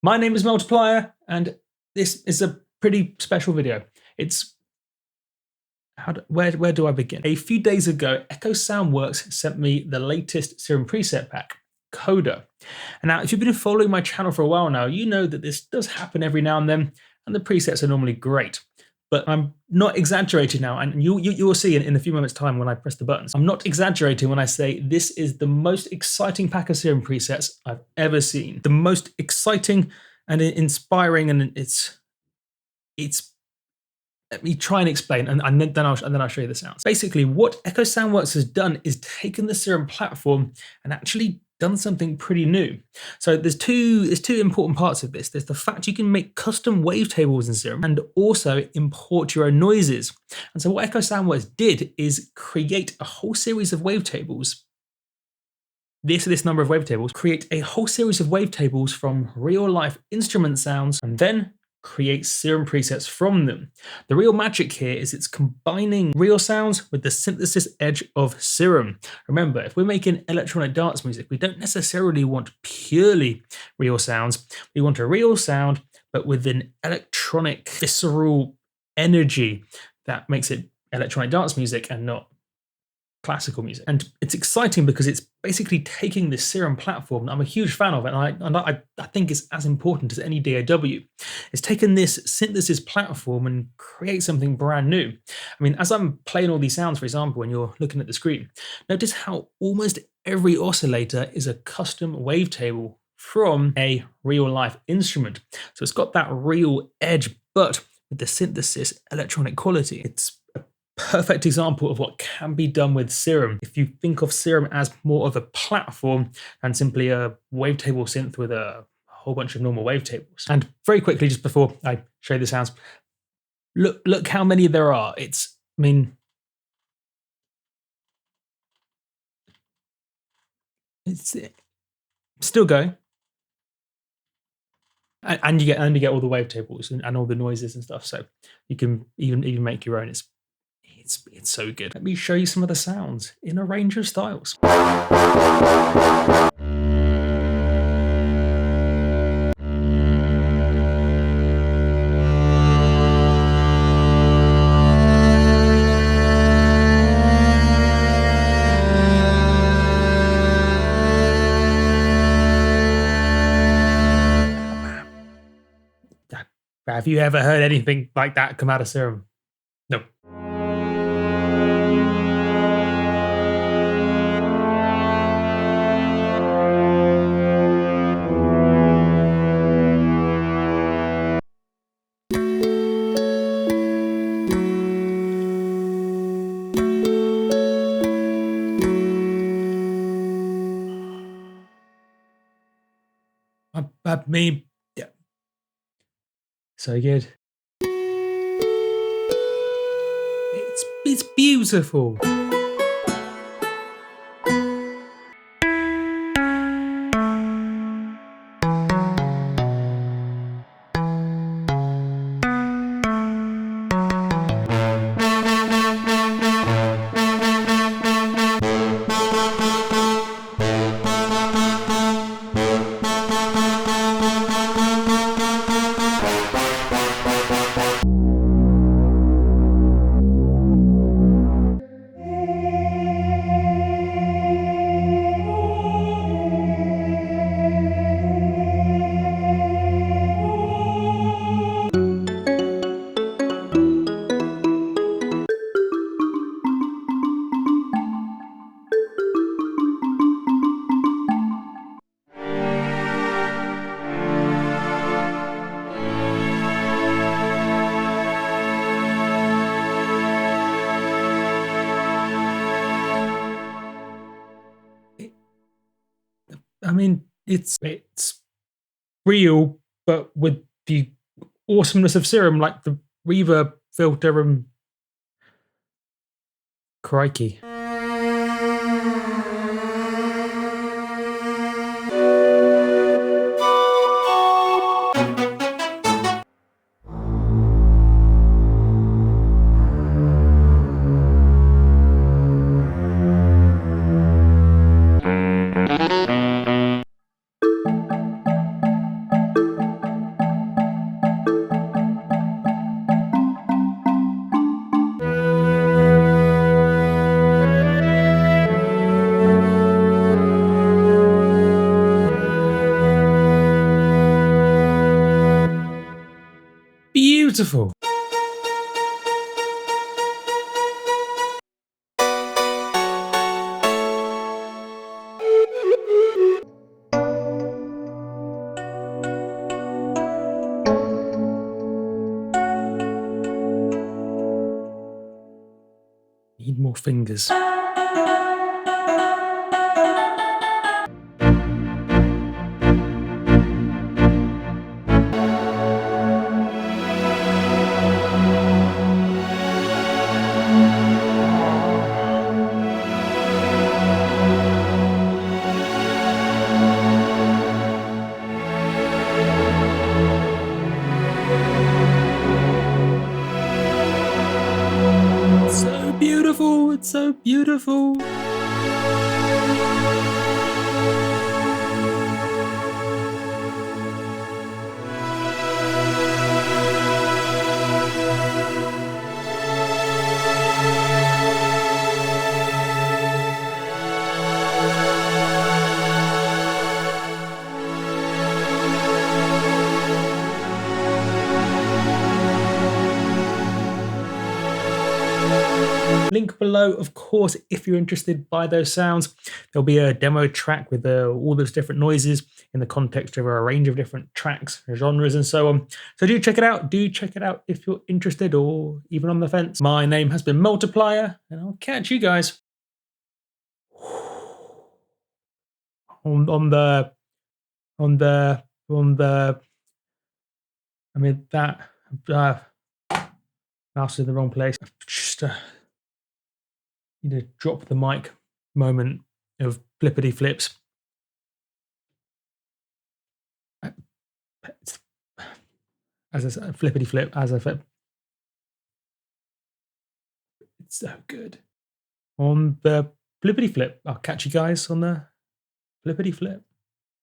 My name is Multiplier, and this is a pretty special video. It's where do I begin? A few days ago, Echo Soundworks sent me the latest Serum preset pack, Coda. And now, if you've been following my channel for a while now, you know that this does happen every now and then, and the presets are normally great. But I'm not exaggerating now, and you will see in a few moments' time when I press the buttons. I'm not exaggerating when I say this is the most exciting pack of Serum presets I've ever seen. The most exciting and inspiring, and it's. Let me try and explain, and then I'll show you the sounds. Basically, what Echo Soundworks has done is taken the Serum platform and actually done something pretty new. So there's two important parts of this. There's the fact you can make custom wavetables in Serum and also import your own noises. And so what Echo Soundworks did is create a whole series of wavetables. This number of wavetables, create a whole series of wavetables from real life instrument sounds, and then create Serum presets from them. The real magic here is it's combining real sounds with the synthesis edge of Serum. Remember, if we're making electronic dance music, we don't necessarily want purely real sounds. We want a real sound, but with an electronic, visceral energy that makes it electronic dance music and not classical music. And it's exciting because it's basically taking this Serum platform. I'm a huge fan of it, and I think it's as important as any DAW. It's taken this synthesis platform and create something brand new. I mean, as I'm playing all these sounds, for example, when you're looking at the screen, notice how almost every oscillator is a custom wavetable from a real life instrument. So it's got that real edge, but with the synthesis electronic quality. It's perfect example of what can be done with Serum. If you think of Serum as more of a platform than simply a wavetable synth with a whole bunch of normal wavetables. And very quickly, just before I show you the sounds, look how many there are. It's still going. And you get all the wavetables and all the noises and stuff. So you can even make your own. It's so good. Let me show you some of the sounds in a range of styles. Have you ever heard anything like that come out of Serum? No. I mean, yeah. So good. It's beautiful. I mean, it's real, but with the awesomeness of Serum, like the reverb filter and crikey. beautiful. Need more fingers. So beautiful, it's so beautiful. Link below, of course, if you're interested by those sounds. There'll be a demo track with all those different noises in the context of a range of different tracks, genres, and so on. So do check it out. Do check it out if you're interested or even on the fence. My name has been Multiplier, and I'll catch you guys on the I mean that mouse in the wrong place. Just need to drop the mic moment of flippity flips. As I said, flippity flip, as I flip. It's so good. On the flippity flip. I'll catch you guys on the flippity flip.